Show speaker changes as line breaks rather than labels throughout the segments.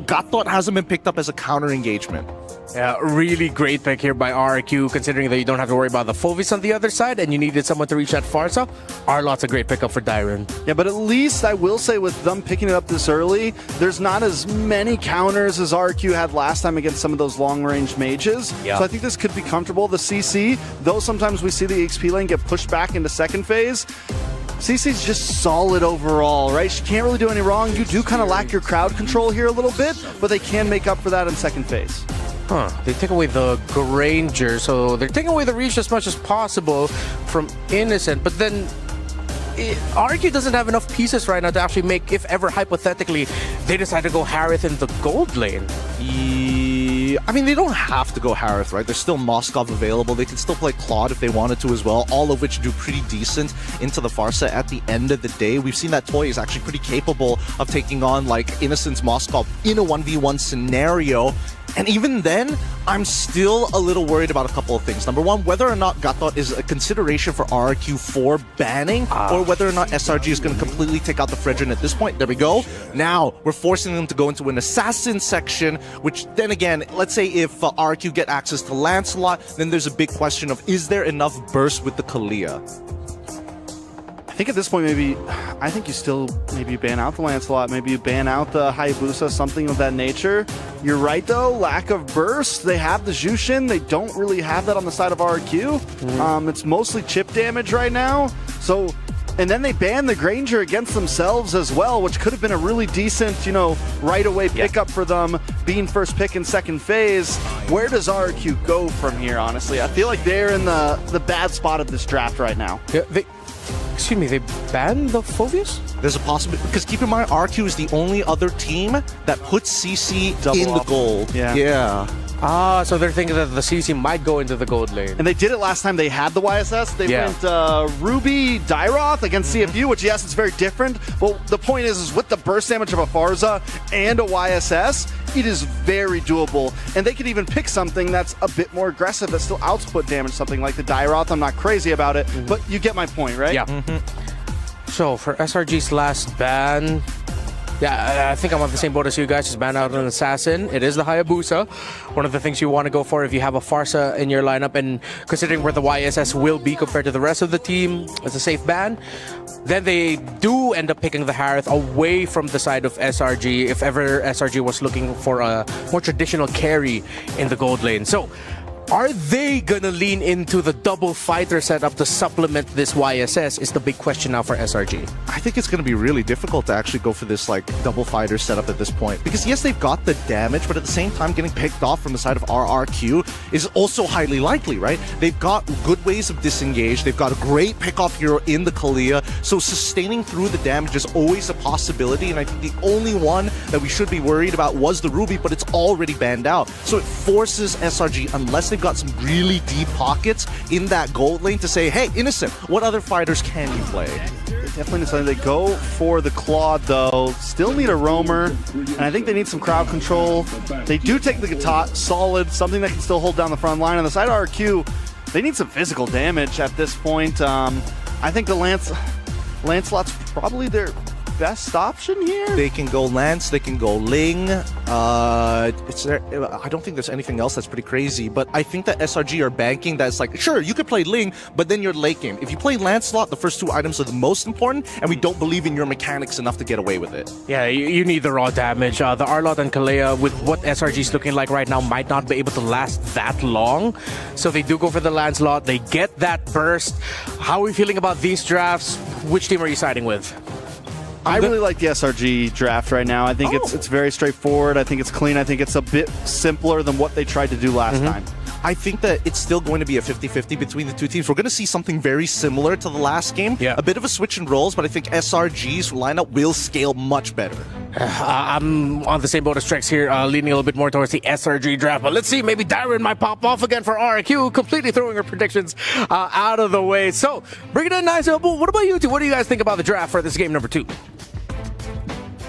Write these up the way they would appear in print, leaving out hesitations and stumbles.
God Thought hasn't been picked up as a counter engagement.
Yeah, really great pick here by RRQ, considering that you don't have to worry about the Fovis on the other side and you needed someone to reach that Farsa. Arlot's a great pickup for Dyron.
Yeah, but at least I will say with them picking it up this early, there's not as many counters as RRQ had last time against some of those long-range mages.
Yeah.
So I think this could be comfortable. The CC, though sometimes we see the XP lane get pushed back into second phase, CC's just solid overall, right? She can't really do any wrong. You do kind of lack your crowd control here a little bit, but they can make up for that in second phase.
They take away the Granger, so they're taking away the reach as much as possible from Innocent, but then RRQ doesn't have enough pieces right now to actually make, if ever hypothetically, they decide to go Harith in the gold lane.
I mean, they don't have to go Harith, right? There's still Moskov available. They can still play Claude if they wanted to as well, all of which do pretty decent into the Farsa at the end of the day. We've seen that Toy is actually pretty capable of taking on, like, Innocent's Moskov in a 1v1 scenario. And even then, I'm still a little worried about a couple of things. Number one, whether or not Gatot is a consideration for RRQ for banning, or whether or not SRG is going to completely take out the Fredrin at this point. There we go. Now, we're forcing them to go into an assassin section, which then again, let's say if RRQ get access to Lancelot, then there's a big question of, is there enough burst with the Kalia?
I think at this point, I think you still maybe ban out the Lancelot, maybe you ban out the Hayabusa, something of that nature. You're right though, lack of burst. They have the Jushin, they don't really have that on the side of RRQ. It's mostly chip damage right now. So, and then they ban the Granger against themselves as well, which could have been a really decent, right away pickup for them, being first pick in second phase. Where does RRQ go from here, honestly? I feel like they're in the bad spot of this draft right now.
Yeah, excuse me, they banned the Fovius?
There's a possibility, because keep in mind, RQ is the only other team that puts CC in the gold. Yeah.
So they're thinking that the CC might go into the gold lane.
And they did it last time they had the YSS. They went Ruby Dyroth against CFU, which, yes, it's very different. But the point is with the burst damage of a Farza and a YSS, it is very doable. And they could even pick something that's a bit more aggressive that still output damage, something like the Dyroth. I'm not crazy about it, but you get my point, right?
Yeah. So for SRG's last ban, I think I'm on the same boat as you guys. Just ban out an assassin. It is the Hayabusa. One of the things you want to go for if you have a Farsa in your lineup, and considering where the YSS will be compared to the rest of the team, it's a safe ban. Then they do end up picking the Harith away from the side of SRG if ever SRG was looking for a more traditional carry in the gold lane. So are they gonna lean into the double fighter setup to supplement this YSS is the big question now for SRG.
I think it's going to be really difficult to actually go for this double fighter setup at this point. Because yes, they've got the damage, but at the same time getting picked off from the side of RRQ is also highly likely, right? They've got good ways of disengage. They've got a great pick-off hero in the Kalia. So sustaining through the damage is always a possibility. And I think the only one that we should be worried about was the Ruby, but it's already banned out. So it forces SRG, unless they've got some really deep pockets in that gold lane, to say, hey, Innocent, what other fighters can you play?
Definitely something. They go for the Claude, though. Still need a roamer, and I think they need some crowd control. They do take the Gatot, solid, something that can still hold down the front line. On the side of RQ, they need some physical damage at this point. I think the Lancelot's probably their best option here.
They can go Lance, they can go Ling. I don't think there's anything else that's pretty crazy, but I think that SRG are banking that's like, sure, you could play Ling, but then you're late game. If you play Lancelot, the first two items are the most important, and we don't believe in your mechanics enough to get away with it.
Yeah, you need the raw damage. The Arlot and Kalea, with what SRG is looking like right now, might not be able to last that long. So they do go for the Lancelot. They get that burst. How are we feeling about these drafts? Which team are you siding with?
I really like the SRG draft right now. I think it's very straightforward. I think it's clean. I think it's a bit simpler than what they tried to do last time.
I think that it's still going to be a 50-50 between the two teams. We're going to see something very similar to the last game.
Yeah.
A bit of a switch in roles, but I think SRG's lineup will scale much better.
I'm on the same boat as Trex here, leaning a little bit more towards the SRG draft. But let's see, maybe Dyron might pop off again for RRQ, completely throwing her predictions out of the way. So, bring it in nice. What about you two? What do you guys think about the draft for this game number 2?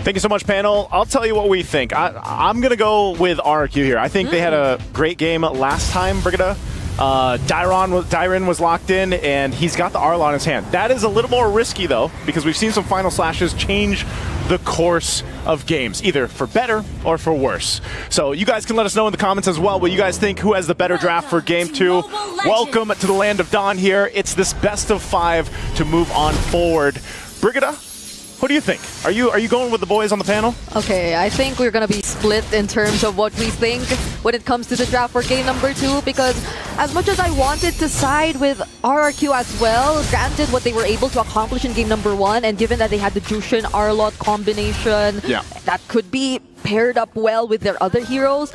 Thank you so much, panel. I'll tell you what we think. I'm going to go with RRQ here. I think they had a great game last time, Brigida. Dyron was locked in, and he's got the Arlon in his hand. That is a little more risky, though, because we've seen some Final Slashes change the course of games, either for better or for worse. So you guys can let us know in the comments as well what you guys think, who has the better draft for Game 2. Welcome to the Land of Dawn here. It's this best of 5 to move on forward. Brigida, what do you think? Are you going with the boys on the panel?
Okay, I think we're gonna be split in terms of what we think when it comes to the draft for game number 2, because as much as I wanted to side with RRQ as well, granted what they were able to accomplish in game number 1, and given that they had the Jushin Arlot combination that could be paired up well with their other heroes,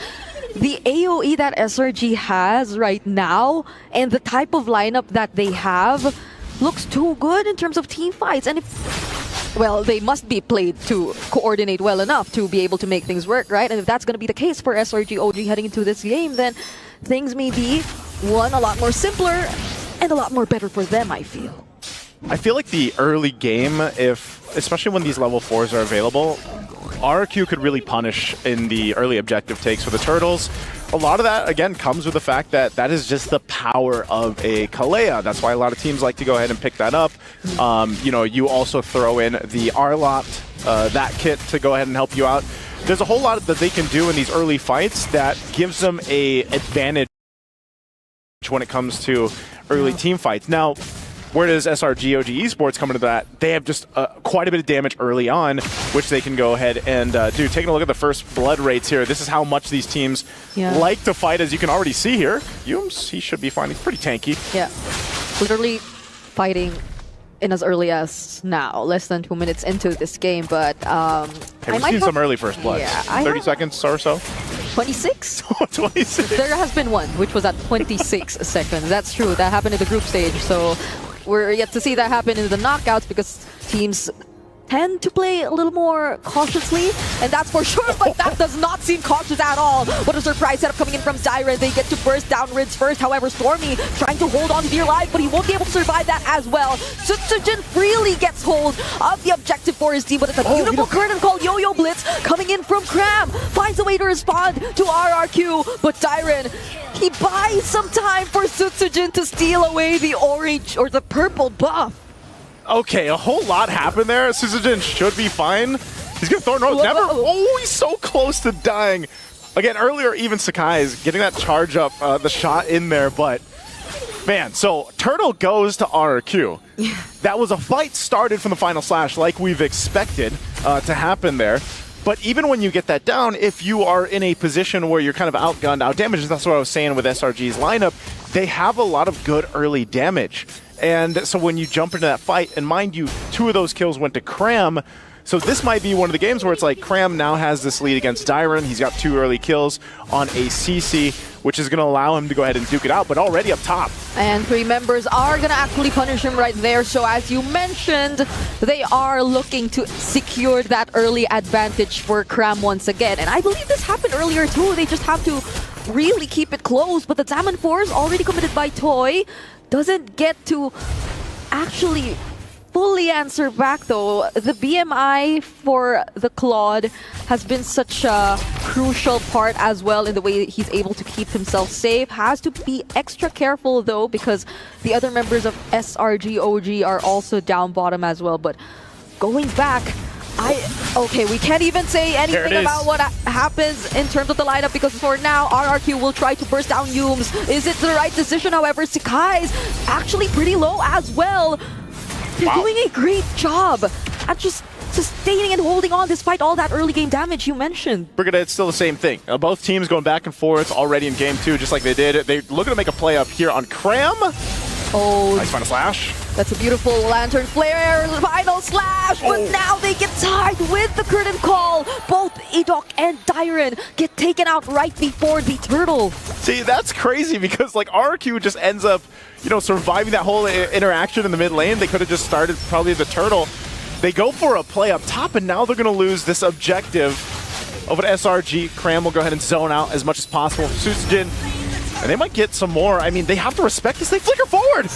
the AoE that SRG has right now and the type of lineup that they have looks too good in terms of team fights. And well, they must be played to coordinate well enough to be able to make things work, right? And if that's going to be the case for SRG OG heading into this game, then things may be, one, a lot more simpler and a lot more better for them, I feel.
I feel like the early game, especially when these level 4s are available, RRQ could really punish in the early objective takes for the Turtles. A lot of that, again, comes with the fact that that is just the power of a Kalea. That's why a lot of teams like to go ahead and pick that up. You know, you also throw in the Arlot, that kit to go ahead and help you out. There's a whole lot that they can do in these early fights that gives them a advantage when it comes to early team fights. Now, where does SRG OG Esports come into that? They have just quite a bit of damage early on, which they can go ahead and do. Taking a look at the first blood rates here, this is how much these teams like to fight, as you can already see here. Yumes, he should be fine. He's pretty tanky.
Yeah, literally fighting in as early as now, less than 2 minutes into this game, but
we've seen some early first blood.
Yeah,
30 seconds or so.
26?
26.
There has been one, which was at 26 seconds. That's true. That happened in the group stage. So we're yet to see that happen in the knockouts because teams tend to play a little more cautiously, and that's for sure, but that does not seem cautious at all. What a surprise setup coming in from Zyren. They get to burst down Rids first. However, Stormy trying to hold on to dear life, but he won't be able to survive that as well. Sutsujin freely gets hold of the objective for his team, but it's a beautiful curtain called Yo-Yo Blitz coming in from Cram. Finds a way to respond to RRQ, but Zyren, he buys some time for Sutsujin to steal away the orange or the purple buff.
Okay, a whole lot happened there. Sutsujin should be fine. He's gonna throw no. Never. Oh, he's so close to dying. Again, earlier, even Sakai is getting that charge up, the shot in there, but man, so Turtle goes to RRQ. That was a fight started from the final slash like we've expected to happen there. But even when you get that down, if you are in a position where you're kind of outgunned, outdamaged, that's what I was saying with SRG's lineup, they have a lot of good early damage. And so when you jump into that fight, and mind you, 2 of those kills went to Cram, so this might be one of the games where it's like Cram now has this lead against Dyron. He's got 2 early kills on a CC, which is going to allow him to go ahead and duke it out, but already up top.
And 3 members are going to actually punish him right there. So as you mentioned, they are looking to secure that early advantage for Cram once again. And I believe this happened earlier too. They just have to really keep it close. But the Zaman Force already committed by Toy doesn't get to actually fully answer back though. The BMI for the Claude has been such a crucial part as well in the way he's able to keep himself safe. Has to be extra careful though because the other members of SRG OG are also down bottom as well. But going back, okay, we can't even say anything about what happens in terms of the lineup because for now, RRQ will try to burst down Yumes. Is it the right decision? However, Sakai's actually pretty low as well. They're doing a great job at just sustaining and holding on despite all that early game damage you mentioned.
Brigida, it's still the same thing. Both teams going back and forth already in game 2, just like they did. They're looking to make a play up here on Cram.
Oh,
nice final slash.
That's a beautiful lantern flare, final slash, but now they get tied with the curtain call. Both Idok and Dyron get taken out right before the turtle.
See, that's crazy because like RRQ just ends up, you know, surviving that whole interaction in the mid lane. They could have just started probably the turtle. They go for a play up top, and now they're going to lose this objective of an SRG. Cram will go ahead and zone out as much as possible. Sutsujin, and they might get some more. I mean, they have to respect this. They flicker forward.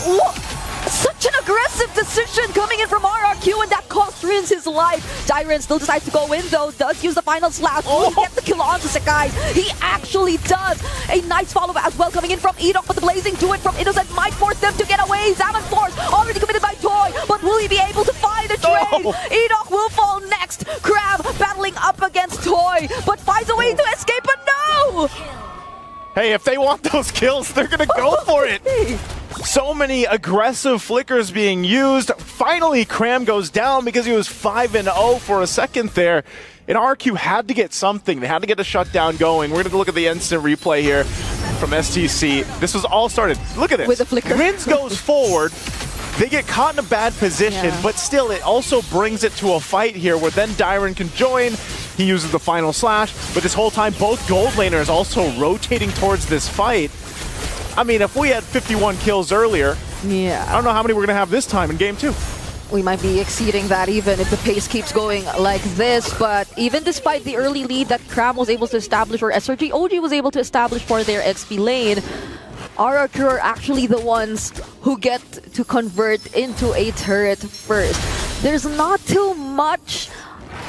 Such an aggressive decision coming in from RRQ, and that cost Rin's his life. Dyron still decides to go in though, does use the final slash. Will he get the kill onto Sakai? He actually does. A nice follow as well coming in from Edok, but the blazing do it from Innocent might force them to get away. Zaman Force already committed by Toy, but will he be able to find a trade? Edok will fall next. Crab battling up against Toy, but finds a way to escape, but no!
Hey, if they want those kills, they're gonna go for it. So many aggressive flickers being used. Finally, Cram goes down because he was 5-0 for a second there. And RRQ had to get something. They had to get a shutdown going. We're going to look at the instant replay here from STC. This was all started. Look at this.
With a flicker.
Rins goes forward. They get caught in a bad position, but still, it also brings it to a fight here where then Dyron can join. He uses the final slash, but this whole time, both gold laners also rotating towards this fight. I mean, if we had 51 kills earlier, I don't know how many we're going to have this time in game 2.
We might be exceeding that even if the pace keeps going like this, but even despite the early lead that Cram was able to establish, or SRG OG was able to establish for their XP lane, RRQ are actually the ones who get to convert into a turret first. There's not too much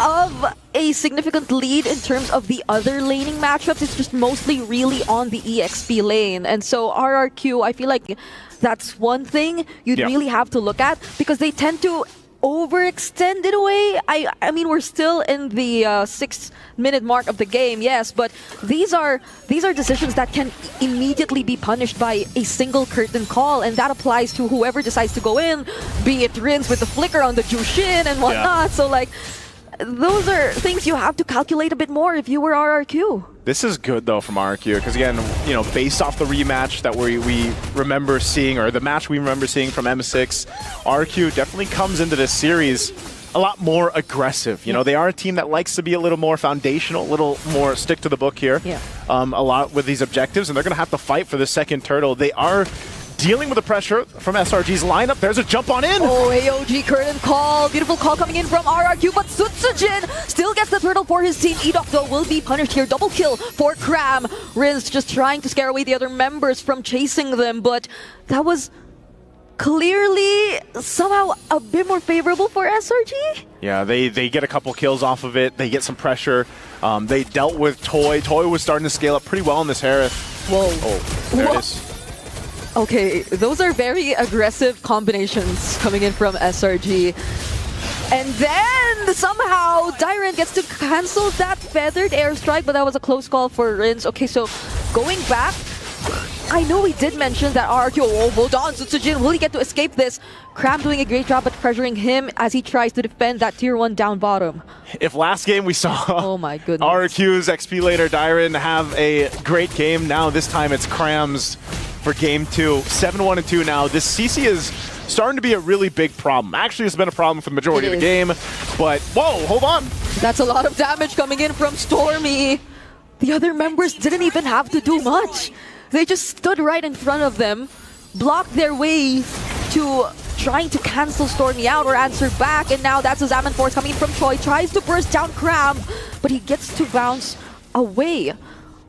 of a significant lead in terms of the other laning matchups. It's just mostly really on the EXP lane. And so RRQ, I feel like that's one thing you'd really have to look at, because they tend to overextend in a way. I mean, we're still in the 6-minute mark of the game, yes, but these are decisions that can immediately be punished by a single curtain call, and that applies to whoever decides to go in, be it Rins with the flicker on the Jushin and whatnot. So like, those are things you have to calculate a bit more if you were RRQ.
This is good, though, from RRQ, because, again, you know, based off the rematch that we remember seeing, or the match we remember seeing from M6, RRQ definitely comes into this series a lot more aggressive. You know, they are a team that likes to be a little more foundational, a little more stick to the book here, a lot with these objectives, and they're going to have to fight for the second turtle. They are dealing with the pressure from SRG's lineup. There's a jump on in.
Oh, AOG curtain call. Beautiful call coming in from RRQ, but Sutsujin still gets the turtle for his team. Edok, though, will be punished here. Double kill for Cram. Rins just trying to scare away the other members from chasing them, but that was clearly somehow a bit more favorable for SRG.
Yeah, they get a couple kills off of it. They get some pressure. They dealt with Toy. Toy was starting to scale up pretty well in this Harith.
Whoa.
Oh, there it is.
Okay, those are very aggressive combinations coming in from SRG. And then somehow Dyron gets to cancel that feathered airstrike, but that was a close call for Rins. Okay, so going back, I know we did mention that RRQ, oh, hold on, Sutsujin, will he get to escape this? Cram doing a great job at pressuring him as he tries to defend that tier 1 down bottom.
If last game we saw
oh my goodness,
RRQ's XP laner Dyron have a great game, now this time it's Cram's for game 2. 7-1-2 now. This CC is starting to be a really big problem. Actually, it's been a problem for the majority of the game, but whoa, hold on.
That's a lot of damage coming in from Stormy. The other members didn't even have to do much. They just stood right in front of them, blocked their way to trying to cancel Stormy out or answer back, and now that's a Zaman Force coming in from Choi. Tries to burst down Cram, but he gets to bounce away.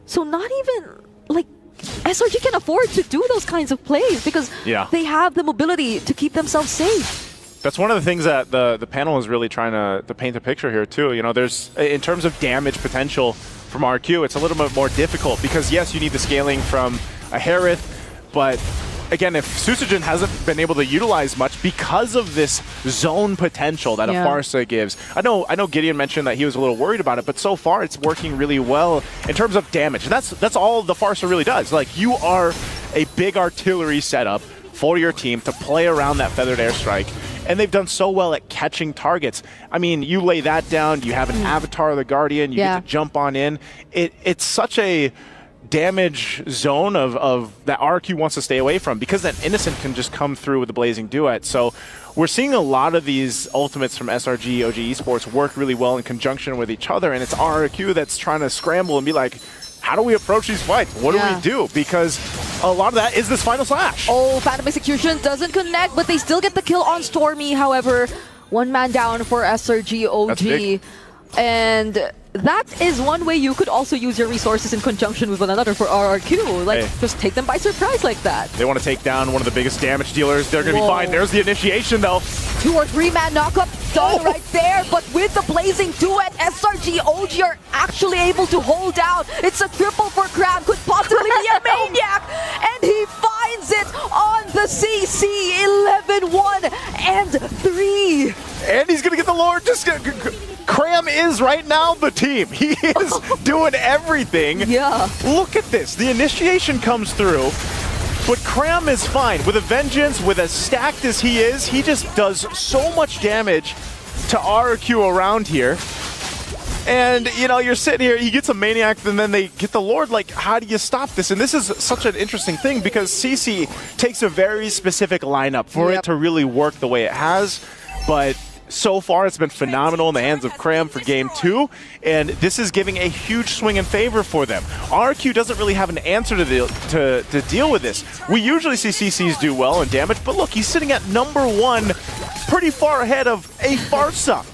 So not even, like, SRG can afford to do those kinds of plays because they have the mobility to keep themselves safe.
That's one of the things that the panel is really trying to paint a picture here too. You know, there's, in terms of damage potential from RQ, it's a little bit more difficult because yes, you need the scaling from a Harith, but again, if Sutsujin hasn't been able to utilize much because of this zone potential that a Farsa gives. I know Gideon mentioned that he was a little worried about it, but so far it's working really well in terms of damage. And that's all the Farsa really does. Like, you are a big artillery setup for your team to play around that feathered airstrike. And they've done so well at catching targets. I mean, you lay that down, you have an Avatar of the Guardian, you get to jump on in. It's such a damage zone of that RRQ wants to stay away from, because that Innocent can just come through with the Blazing Duet. So we're seeing a lot of these ultimates from SRG, OG Esports work really well in conjunction with each other, and it's RRQ that's trying to scramble and be like, how do we approach these fights? What do we do? Because a lot of that is this final slash.
Oh, Phantom Execution doesn't connect, but they still get the kill on Stormy. However, one man down for SRG OG. And that is one way you could also use your resources in conjunction with one another for RRQ. Like, just take them by surprise like that.
They want to take down one of the biggest damage dealers. They're going to be fine. There's the initiation, though.
2 or 3 man knockup done right there, but with the Blazing Duet, SRG, OG are actually able to hold down. It's a triple for Cram, could possibly be a maniac, and he finds it on the CC. 11-1 and 3.
And he's going to get the Lord. Cram is right now the team. He is doing everything.
Yeah.
Look at this. The initiation comes through, but Cram is fine. With a Vengeance, with as stacked as he is, he just does so much damage to RRQ around here. And, you know, you're sitting here, he gets a Maniac, and then they get the Lord. Like, how do you stop this? And this is such an interesting thing because CC takes a very specific lineup for it to really work the way it has. But so far, it's been phenomenal in the hands of Cram for Game 2, and this is giving a huge swing in favor for them. RRQ doesn't really have an answer to deal with this. We usually see CCs do well in damage, but look, he's sitting at number 1, pretty far ahead of a Farsa.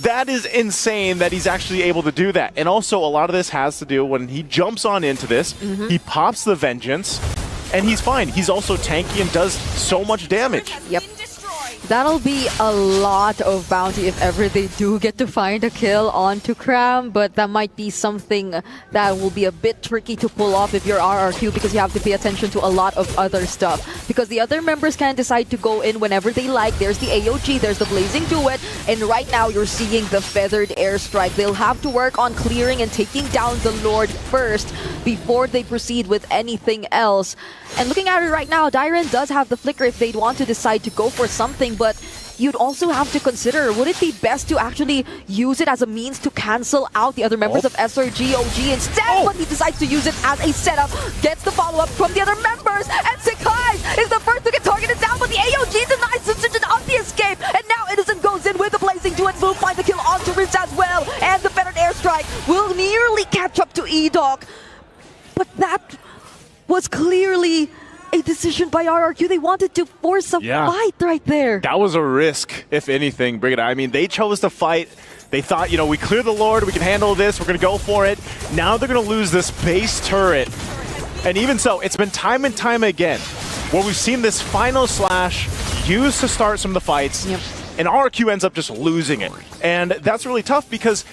That is insane that he's actually able to do that. And also, a lot of this has to do when he jumps on into this, he pops the Vengeance, and he's fine. He's also tanky and does so much damage.
Yep. That'll be a lot of bounty if ever they do get to find a kill onto Cram, but that might be something that will be a bit tricky to pull off if you're RRQ because you have to pay attention to a lot of other stuff. Because the other members can decide to go in whenever they like. There's the AOG, there's the Blazing Duet, and right now you're seeing the Feathered Airstrike. They'll have to work on clearing and taking down the Lord first before they proceed with anything else. And looking at it right now, Dyren does have the Flicker if they'd want to decide to go for something, but you'd also have to consider, would it be best to actually use it as a means to cancel out the other members of SRG, OG instead? But he decides to use it as a setup, gets the follow-up from the other members, and Sekai is the first to get targeted down, but the AOG denies Substitution on the escape, and now Innocent goes in with the Blazing Duet, will find the kill onto Riz as well, and the Feathered Airstrike will nearly catch up to E-Dog. But that was clearly a decision by RRQ. They wanted to force a fight right there.
That was a risk, if anything, Brigida. I mean, they chose to fight. They thought, you know, we clear the Lord, we can handle this, we're going to go for it. Now they're going to lose this base turret. And even so, it's been time and time again where we've seen this final slash used to start some of the fights, and RRQ ends up just losing it. And that's really tough because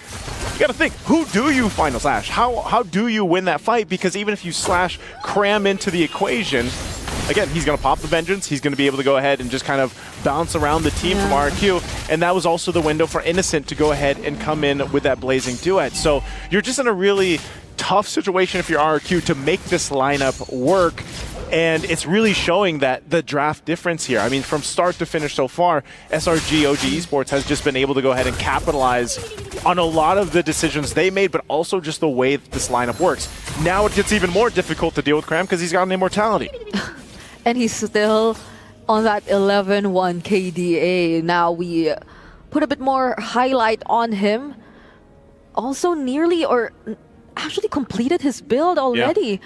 you gotta think, who do you final slash? How do you win that fight? Because even if you slash Cram into the equation, again, he's gonna pop the Vengeance, he's gonna be able to go ahead and just kind of bounce around the team from RRQ, and that was also the window for Innocent to go ahead and come in with that Blazing Duet. So you're just in a really tough situation if you're RRQ to make this lineup work. And it's really showing that the draft difference here. I mean, from start to finish so far, SRG, OG Esports has just been able to go ahead and capitalize on a lot of the decisions they made, but also just the way that this lineup works. Now it gets even more difficult to deal with Cram because he's got an immortality.
And he's still on that 11-1 KDA. Now we put a bit more highlight on him. Also nearly, or actually completed his build already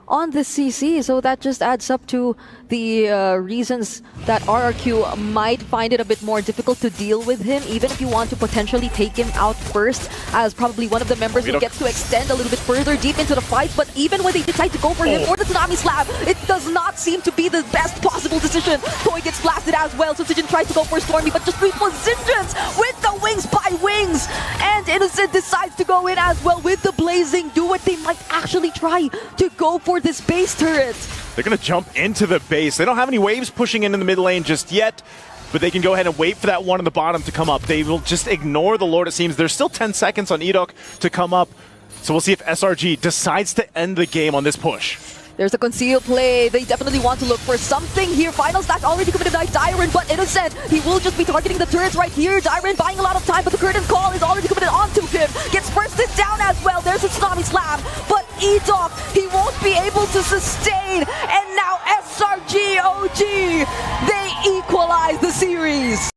on the CC, so that just adds up to the reasons that RRQ might find it a bit more difficult to deal with him, even if you want to potentially take him out first as probably one of the members who gets to extend a little bit further deep into the fight. But even when they decide to go for him or the Tsunami Slab, it does not seem to be the best possible decision. Toy gets blasted as well, so Sijin tries to go for Stormy, but just repositions with the Wings by Wings, and Innocent decides to go in as well with the Blazing Duet. They might actually try to go for this base turret.
They're going to jump into the base. They don't have any waves pushing into the mid lane just yet, but they can go ahead and wait for that one on the bottom to come up. They will just ignore the Lord, it seems. There's still 10 seconds on Edok to come up, so we'll see if SRG decides to end the game on this push.
There's a concealed play. They definitely want to look for something here. Final stack already committed by Dyren, but Innocent, he will just be targeting the turrets right here. Dyren buying a lot of time, but the curtain call is already committed onto him. Gets bursted down as well. There's a Tsunami Slam, but E-Dog, he won't be able to sustain. And now SRG OG, they equalize the series.